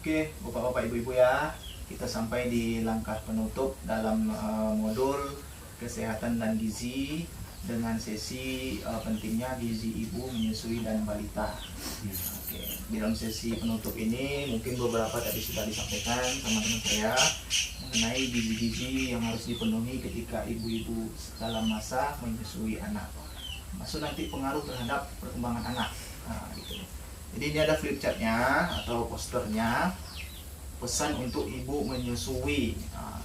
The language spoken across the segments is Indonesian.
Oke, Bapak-bapak, Ibu-ibu ya, kita sampai di langkah penutup dalam modul kesehatan dan gizi dengan sesi pentingnya gizi ibu menyusui dan balita. Oke, di dalam sesi penutup ini mungkin beberapa tadi sudah disampaikan sama teman saya mengenai gizi-gizi yang harus dipenuhi ketika ibu-ibu dalam masa menyusui anak. Maksud nanti pengaruh terhadap perkembangan anak. Nah, gitu. Jadi ini ada flip chartnya atau posternya, pesan untuk ibu menyusui. Nah,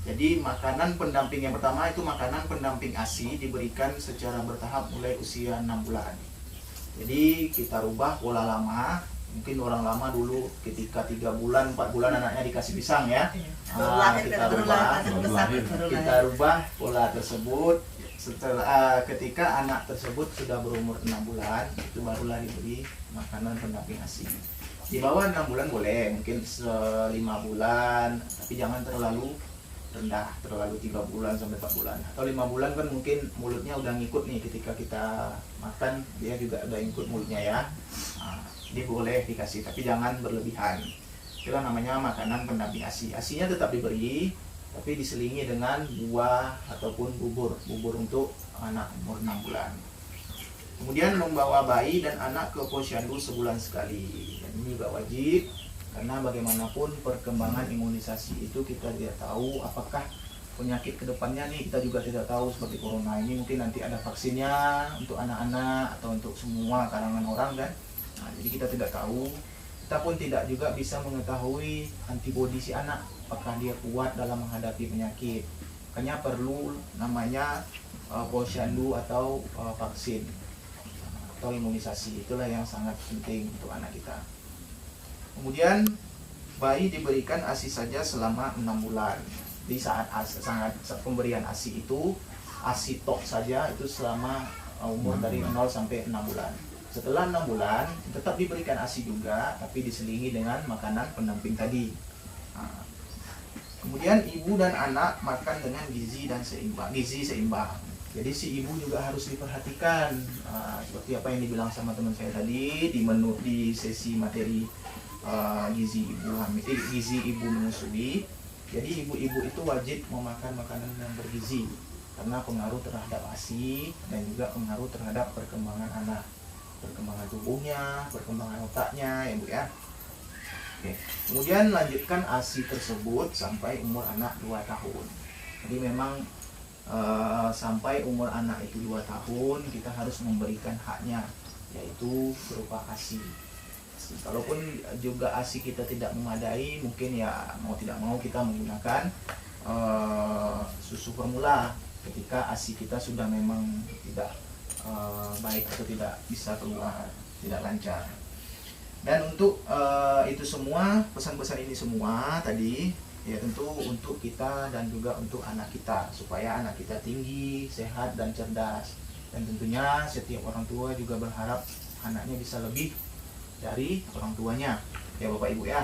jadi makanan pendamping yang pertama itu makanan pendamping ASI diberikan secara bertahap mulai usia 6 bulan. Jadi kita rubah pola lama. Mungkin orang lama dulu ketika 3 bulan, 4 bulan anaknya dikasih pisang ya. Kita rubah pola tersebut. Setelah ketika anak tersebut sudah berumur 6 bulan, itu barulah diberi makanan pendamping ASI. Di bawah 6 bulan boleh, mungkin 5 bulan, tapi jangan terlalu rendah, terlalu 3 bulan sampai 4 bulan. Atau 5 bulan kan mungkin mulutnya udah ngikut nih, ketika kita makan dia juga udah ngikut mulutnya ya. Nah, jadi boleh dikasih, tapi jangan berlebihan. Itulah namanya makanan pendamping ASI. ASInya tetap diberi, tapi diselingi dengan buah ataupun bubur untuk anak umur 6 bulan. Kemudian membawa bayi dan anak ke posyandu sebulan sekali. Dan ini juga wajib, karena bagaimanapun perkembangan imunisasi itu kita tidak tahu apakah penyakit kedepannya nih, kita juga tidak tahu. Seperti corona ini mungkin nanti ada vaksinnya untuk anak-anak atau untuk semua kalangan orang kan. Nah, jadi kita tidak tahu. Kita pun tidak juga bisa mengetahui antibodi si anak, apakah dia kuat dalam menghadapi penyakit. Makanya perlu namanya posyandu atau vaksin atau imunisasi. Itulah yang sangat penting untuk anak kita. Kemudian bayi diberikan ASI saja selama 6 bulan. Di saat pemberian ASI itu, ASI tok saja itu selama umur dari 0 sampai 6 bulan. Setelah 6 bulan tetap diberikan ASI juga, tapi diselingi dengan makanan pendamping tadi. Nah, kemudian ibu dan anak makan dengan gizi seimbang. Jadi si ibu juga harus diperhatikan. Nah, seperti apa yang dibilang sama teman saya tadi di sesi materi gizi ibu menyusui. Jadi ibu-ibu itu wajib memakan makanan yang bergizi karena pengaruh terhadap ASI dan juga pengaruh terhadap perkembangan anak, perkembangan tubuhnya, perkembangan otaknya ya Bu ya. Oke. Kemudian lanjutkan ASI tersebut sampai umur anak 2 tahun. Jadi memang sampai umur anak itu 2 tahun kita harus memberikan haknya, yaitu berupa ASI. Kalaupun juga ASI kita tidak memadai, mungkin ya mau tidak mau kita menggunakan susu formula ketika ASI kita sudah memang tidak baik atau tidak bisa keluar, tidak lancar. Dan untuk itu semua, pesan-pesan ini semua tadi ya tentu untuk kita dan juga untuk anak kita, supaya anak kita tinggi, sehat dan cerdas. Dan tentunya setiap orang tua juga berharap anaknya bisa lebih dari orang tuanya ya Bapak Ibu ya.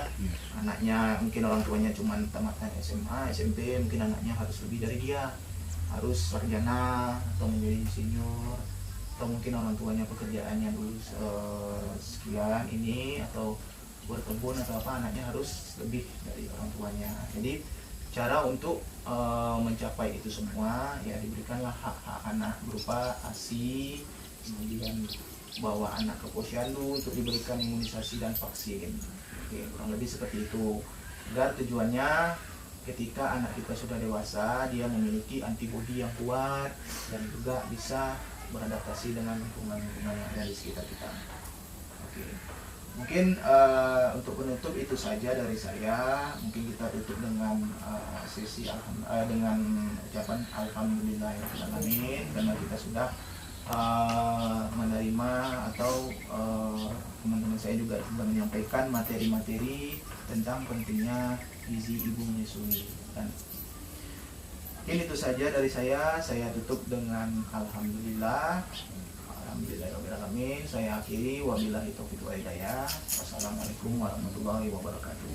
Anaknya mungkin orang tuanya cuma tamatan SMA, SMP, mungkin anaknya harus lebih dari dia, harus sarjana atau menjadi insinyur, atau mungkin orang tuanya pekerjaannya dulu sekian ini atau berkebun atau apa, anaknya harus lebih dari orang tuanya. Jadi cara untuk mencapai itu semua ya diberikanlah hak-hak anak berupa ASI, kemudian bawa anak ke posyandu untuk diberikan imunisasi dan vaksin. Oke, kurang lebih seperti itu. Agar tujuannya ketika anak kita sudah dewasa, dia memiliki antibodi yang kuat dan juga bisa beradaptasi dengan lingkungan-lingkungan yang ada di sekitar kita. Oke. Mungkin untuk penutup itu saja dari saya. Mungkin kita tutup dengan sesi dengan ucapan alhamdulillahirobbilalamin, karena kita sudah menerima atau teman-teman saya juga sudah menyampaikan materi-materi tentang pentingnya gizi ibu menyusui. Dan mungkin itu saja dari saya. Saya tutup dengan alhamdulillahirobbilalamin. Saya akhiri, wabillahi taufiq wal hidayah. Wassalamualaikum warahmatullahi wabarakatuh.